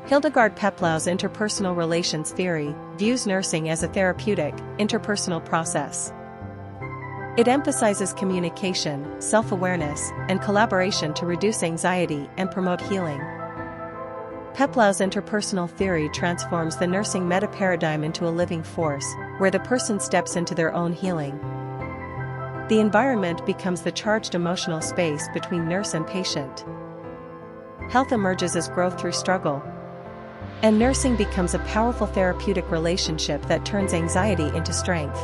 Hildegard Peplau's interpersonal relations theory views nursing as a therapeutic, interpersonal process. It emphasizes communication, self-awareness, and collaboration to reduce anxiety and promote healing. Peplau's interpersonal theory transforms the nursing meta-paradigm into a living force, where the person steps into their own healing. The environment becomes the charged emotional space between nurse and patient. Health emerges as growth through struggle. And nursing becomes a powerful therapeutic relationship that turns anxiety into strength.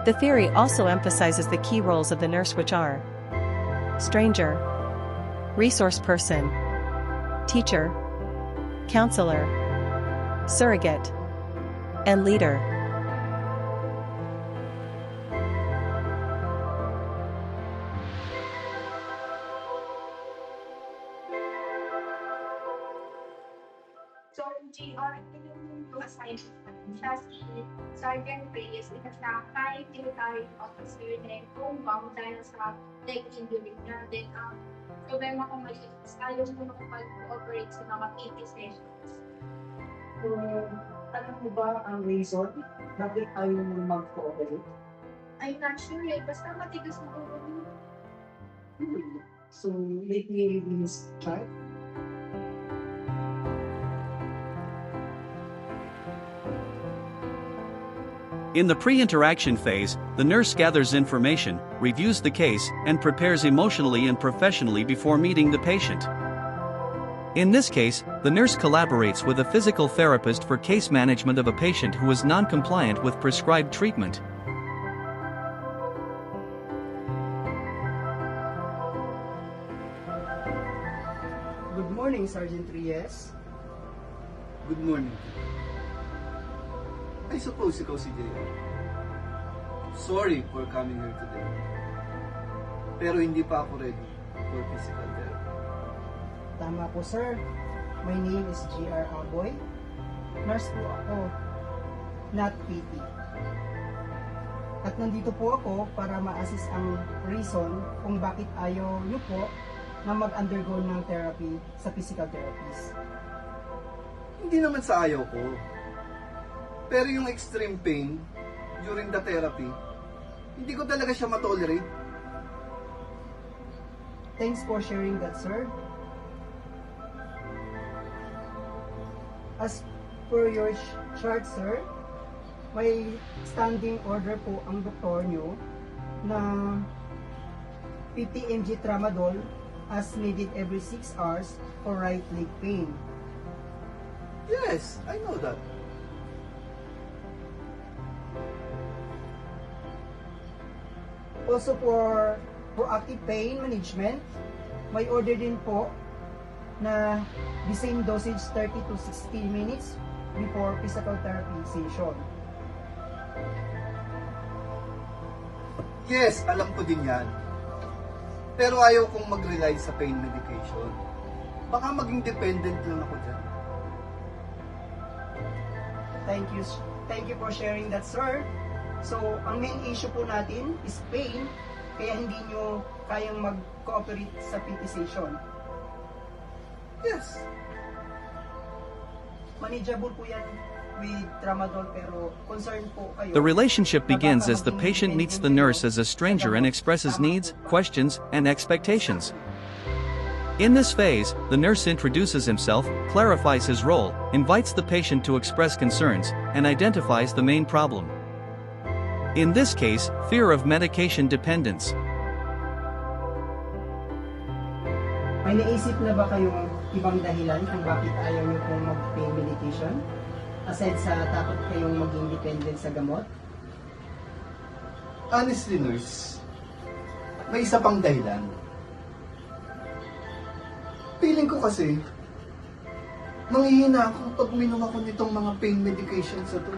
The theory also emphasizes the key roles of the nurse, which are stranger, resource person, teacher, counselor, surrogate, and leader. So, GR, yung assignment siya si Sergeant Reyes because na kahit military officer din tumbaw dahil sa leg injury niya. Then, problema ko mali, ayaw ko makapag-cooperate sa mga PT sessions. So, alam mo ba ang reason bakit ayaw mo mag-cooperate? I'm not sure eh, basta matigas na ulo niya. So, lately he's tried? In the pre-interaction phase, the nurse gathers information, reviews the case, and prepares emotionally and professionally before meeting the patient. In this case, the nurse collaborates with a physical therapist for case management of a patient who is non-compliant with prescribed treatment. Good morning, Sergeant Reyes. Good morning. I suppose ikaw si JR. Sorry for coming here today. Pero hindi pa ako ready for physical therapy. Tama po, sir. My name is J.R. Alboy. Nurse po ako, not PT. At nandito po ako para ma-assist ang reason kung bakit ayaw niyo po na mag-undergo ng therapy sa physical therapist. Hindi naman sa ayaw ko. Pero yung extreme pain during the therapy, hindi ko talaga siya matolerate. Thanks for sharing that, sir. As per your chart, sir, may standing order po ang doktor nyo na 50 mg tramadol as needed every 6 hours for right leg pain. Yes, I know that. Also for proactive pain management, may order din po na the same dosage 30 to 60 minutes before physical therapy session. Yes, alam ko din yan. Pero ayaw kong mag-rely sa pain medication. Baka maging dependent lang ako dyan. Thank you for sharing that, sir. So, ang main issue po natin is pain, kaya hindi nyo kayang mag-cooperate sa PT session. Yes. Manageable po yan with tramadol, pero concern po kayo. The relationship begins as the patient meets the nurse as a stranger and expresses needs, questions, and expectations. In this phase, the nurse introduces himself, clarifies his role, invites the patient to express concerns, and identifies the main problem. In this case, fear of medication dependence. May naisip na ba kayong ibang dahilan kung bakit ayaw nyo pong mag-pain medication? Aside sa takot kayong maging dependent sa gamot? Honestly, nurse, may isa pang dahilan. Feeling ko kasi, manghihina ako pag minom ako nitong mga pain medications na to.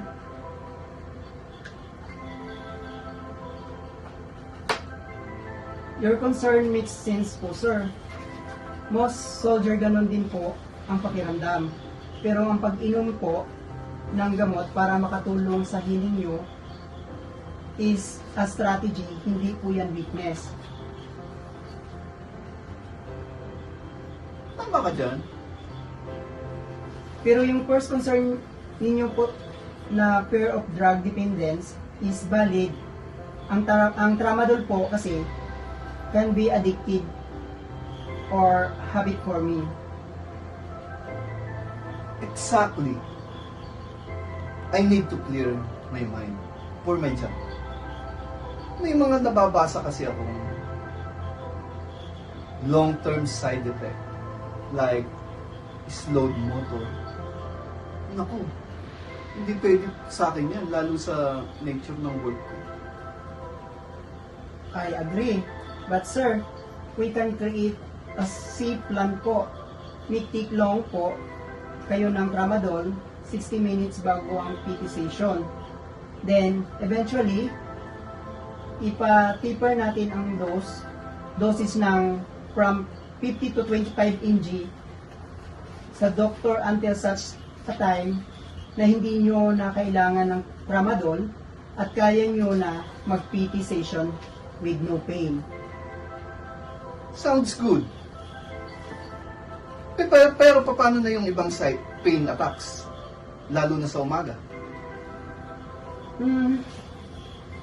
Your concern makes sense po, sir. Most soldier ganon din po ang pakiramdam. Pero ang pag-inom po ng gamot para makatulong sa healing nyo is a strategy, hindi po yan weakness. Tama ka dyan. Pero yung first concern ninyo po na fear of drug dependence is valid. Ang tramadol po kasi can be addictive or habit forming. Exactly. I need to clear my mind for my job. May mga nababasa kasi akong long-term side effect like slowed motor. Naku, hindi pwede sa akin yan, lalo sa nature ng work ko. I agree. But sir, we can create a safe plan po. May take long po kayo ng tramadol 60 minutes bago ang PT session. Then, eventually, ipa-taper natin ang doses ng from 50 to 25 mg sa doctor until such a time na hindi nyo na kailangan ng tramadol at kaya nyo na mag-PT session with no pain. Sounds good. Pero paano na yung ibang side pain attacks? Lalo na sa umaga.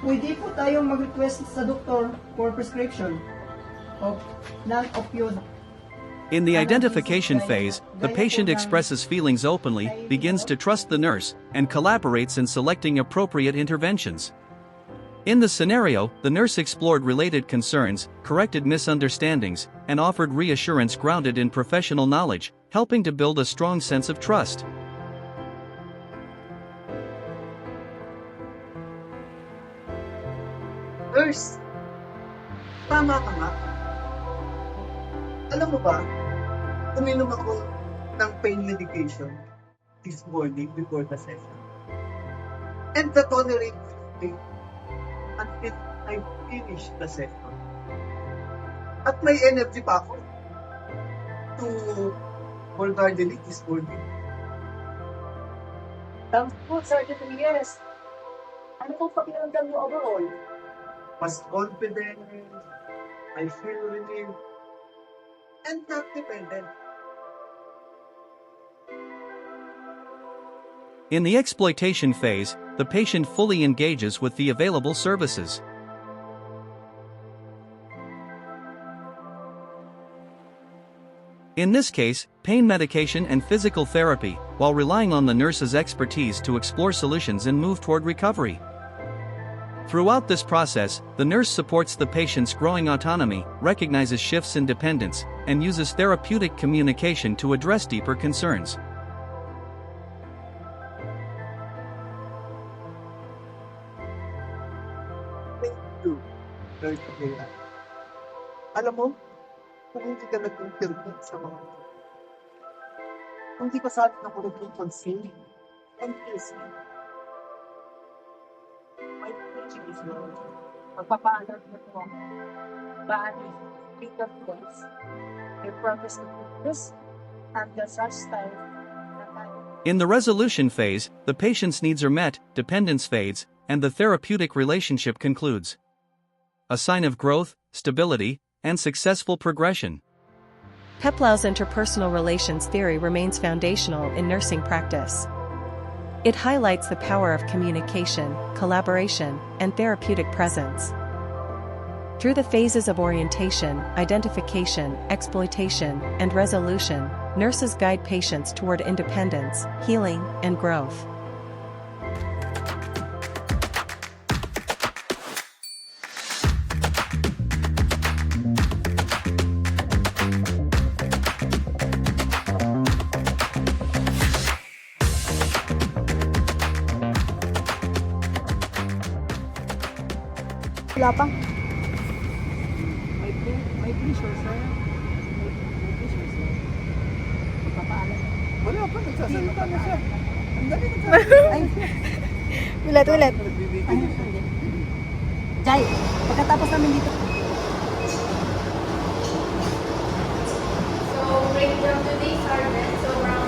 Pwede po tayong mag-request sa doktor for prescription of non-opioid. In the identification phase, the patient expresses feelings openly, begins to trust the nurse, and collaborates in selecting appropriate interventions. In the scenario, the nurse explored related concerns, corrected misunderstandings, and offered reassurance grounded in professional knowledge, helping to build a strong sense of trust. Nurse, tama ka nga. Alam mo ba, uminom ako ng pain medication this morning before the session. And the tolerate will stay until I finish the session. At may energy pa ako to wholeheartedly this morning. Thanks po, Sergeant Reyes. Ano po pakiramdam niyo overall? Mas confident, I feel relieved, and not dependent. In the exploitation phase, the patient fully engages with the available services. In this case, pain medication and physical therapy, while relying on the nurse's expertise to explore solutions and move toward recovery. Throughout this process, the nurse supports the patient's growing autonomy, recognizes shifts in dependence, and uses therapeutic communication to address deeper concerns. Thank you, Lord Kaya. Alam mo, kung hindi ka nag-interview sa mga kung hindi ka sa atin ng correcting concern and listening, My teaching is known. Magpapaalam na po ako. Bali, pick up voice. I promise to focus until such time that I In the resolution phase, the patient's needs are met, dependence fades, and the therapeutic relationship concludes. A sign of growth, stability, and successful progression. Peplau's interpersonal relations theory remains foundational in nursing practice. It highlights the power of communication, collaboration, and therapeutic presence. Through the phases of orientation, identification, exploitation, and resolution, nurses guide patients toward independence, healing, and growth. Wala pa. My pleasure, sir. My pleasure, sir. Magpapaalam. wala pa, nagsasalita na siya. Ang dali nagsasalita. Ulit. Nagbibigay na siya. Jai, pagkatapos namin dito. So, break from today, Sergeant. So, round